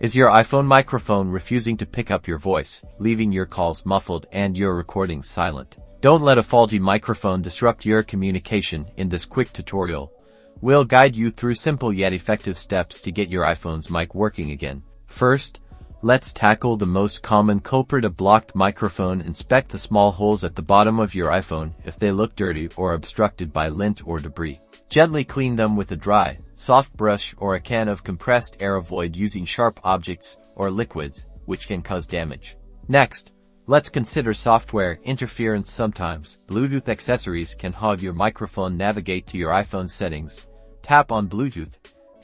Is your iPhone microphone refusing to pick up your voice, leaving your calls muffled and your recordings silent? Don't let a faulty microphone disrupt your communication. In this quick tutorial, we'll guide you through simple yet effective steps to get your iPhone's mic working again. First, let's tackle the most common culprit, a blocked microphone. Inspect the small holes at the bottom of your iPhone. If they look dirty or obstructed by lint or debris, gently clean them with a dry, soft brush or a can of compressed air. Avoid using sharp objects or liquids, which can cause damage. Next, let's consider software interference. Sometimes, Bluetooth accessories can hog your microphone. Navigate to your iPhone settings, tap on Bluetooth,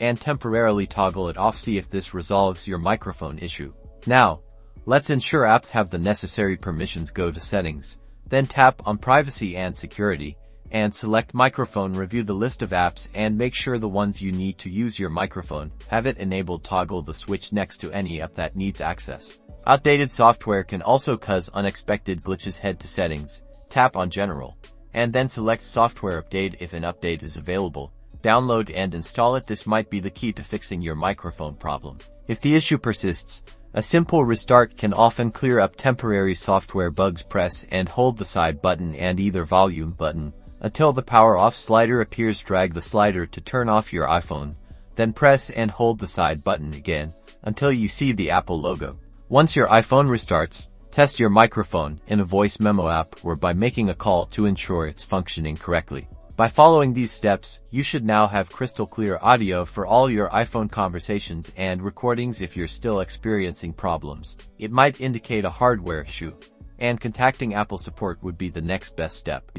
and temporarily toggle it off. See if this resolves your microphone issue. Now, let's ensure apps have the necessary permissions. Go to Settings, then tap on Privacy and Security, and select Microphone. Review the list of apps and make sure the ones you need to use your microphone have it enabled. Toggle the switch next to any app that needs access. Outdated software can also cause unexpected glitches. Head to Settings, tap on General, and then select Software Update. If an update is available, download and install it. This might be the key to fixing your microphone problem. If the issue persists, a simple restart can often clear up temporary software bugs. Press and hold the side button and either volume button until the power off slider appears. Drag the slider to turn off your iPhone, then press and hold the side button again until you see the Apple logo. Once your iPhone restarts, test your microphone in a voice memo app or by making a call to ensure it's functioning correctly. By following these steps, you should now have crystal clear audio for all your iPhone conversations and recordings. If you're still experiencing problems, it might indicate a hardware issue, and contacting Apple support would be the next best step.